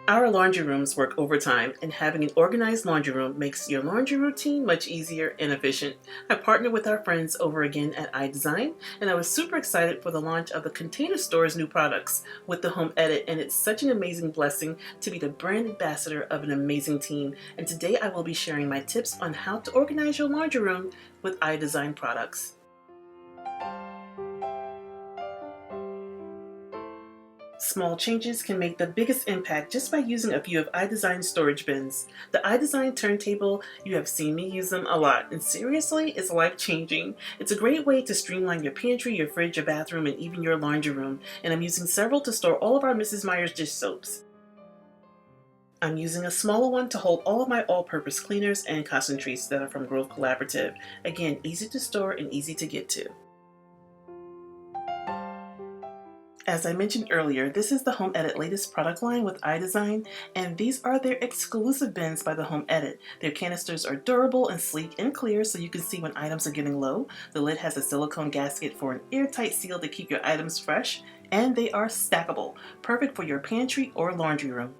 Our laundry rooms work overtime, and having an organized laundry room makes your laundry routine much easier and efficient. I partnered with our friends over again at iDesign, and I was super excited for the launch of the Container Store's new products with the Home Edit, and it's such an amazing blessing to be the brand ambassador of an amazing team. And today I will be sharing my tips on how to organize your laundry room with iDesign products. Small changes can make the biggest impact just by using a few of iDesign's storage bins. The iDesign Turntable, you have seen me use them a lot, and seriously, it's life-changing. It's a great way to streamline your pantry, your fridge, your bathroom, and even your laundry room, and I'm using several to store all of our Mrs. Meyer's dish soaps. I'm using a smaller one to hold all of my all-purpose cleaners and concentrates that are from Grove Collaborative. Again, easy to store and easy to get to. As I mentioned earlier, this is the Home Edit latest product line with iDesign, and these are their exclusive bins by the Home Edit. Their canisters are durable and sleek and clear so you can see when items are getting low. The lid has a silicone gasket for an airtight seal to keep your items fresh, and they are stackable, perfect for your pantry or laundry room.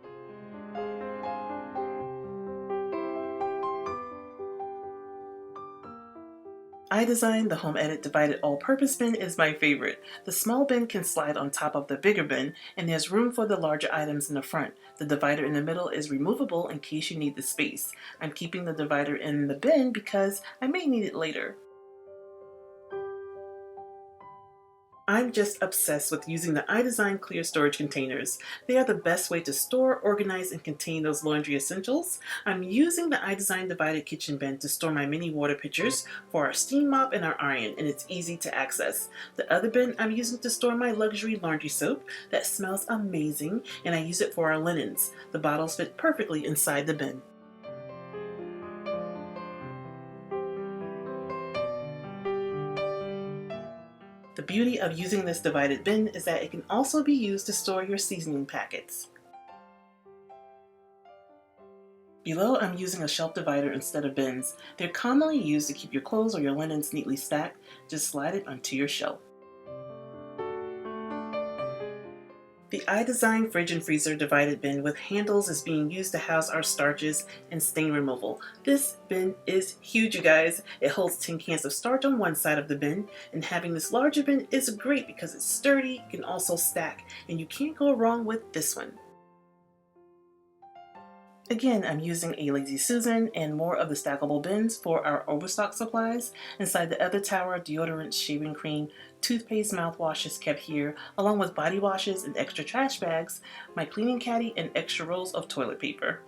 iDesign, the Home Edit Divided All-Purpose Bin is my favorite. The small bin can slide on top of the bigger bin, and there's room for the larger items in the front. The divider in the middle is removable in case you need the space. I'm keeping the divider in the bin because I may need it later. I'm just obsessed with using the iDesign clear storage containers. They are the best way to store, organize, and contain those laundry essentials. I'm using the iDesign divided kitchen bin to store my mini water pitchers for our steam mop and our iron, and it's easy to access. The other bin I'm using to store my luxury laundry soap that smells amazing, and I use it for our linens. The bottles fit perfectly inside the bin. The beauty of using this divided bin is that it can also be used to store your seasoning packets. Below, I'm using a shelf divider instead of bins. They're commonly used to keep your clothes or your linens neatly stacked. Just slide it onto your shelf. The iDesign fridge and freezer divided bin with handles is being used to house our starches and stain removal. This bin is huge, you guys. It holds 10 cans of starch on one side of the bin, and having this larger bin is great because it's sturdy, can also stack, and you can't go wrong with this one. Again, I'm using a Lazy Susan and more of the stackable bins for our overstock supplies. Inside the other tower, deodorant, shaving cream, toothpaste, mouthwash is kept here, along with body washes and extra trash bags, my cleaning caddy, and extra rolls of toilet paper.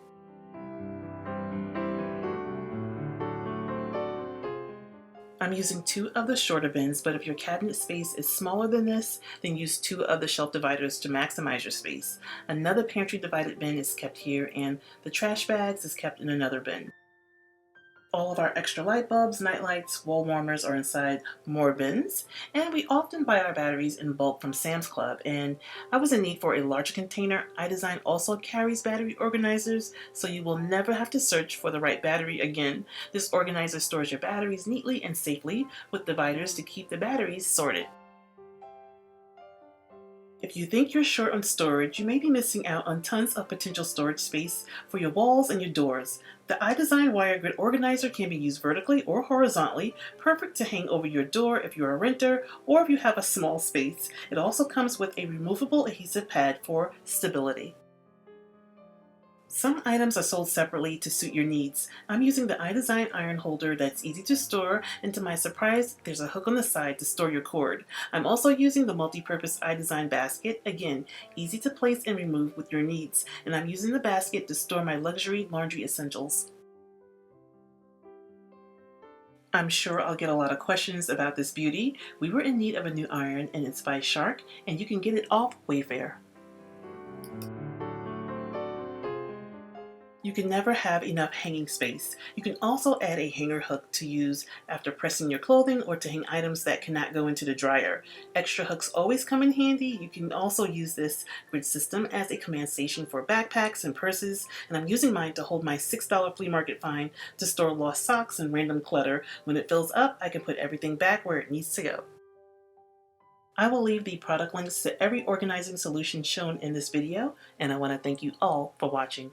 I'm using 2 of the shorter bins, but if your cabinet space is smaller than this, then use 2 of the shelf dividers to maximize your space. Another pantry divided bin is kept here, and the trash bags is kept in another bin. All of our extra light bulbs, night lights, wall warmers are inside more bins, and we often buy our batteries in bulk from Sam's Club, and I was in need for a larger container. iDesign also carries battery organizers, so you will never have to search for the right battery again. This organizer stores your batteries neatly and safely with dividers to keep the batteries sorted. If you think you're short on storage, you may be missing out on tons of potential storage space for your walls and your doors. The iDesign Wire Grid Organizer can be used vertically or horizontally, perfect to hang over your door if you're a renter or if you have a small space. It also comes with a removable adhesive pad for stability. Some items are sold separately to suit your needs. I'm using the iDesign iron holder that's easy to store, and to my surprise, there's a hook on the side to store your cord. I'm also using the multi-purpose iDesign basket, again, easy to place and remove with your needs, and I'm using the basket to store my luxury laundry essentials. I'm sure I'll get a lot of questions about this beauty. We were in need of a new iron, and it's by Shark, and you can get it off Wayfair. You can never have enough hanging space. You can also add a hanger hook to use after pressing your clothing or to hang items that cannot go into the dryer. Extra hooks always come in handy. You can also use this grid system as a command station for backpacks and purses, and I'm using mine to hold my $6 flea market find to store lost socks and random clutter. When it fills up, I can put everything back where it needs to go. I will leave the product links to every organizing solution shown in this video, and I want to thank you all for watching.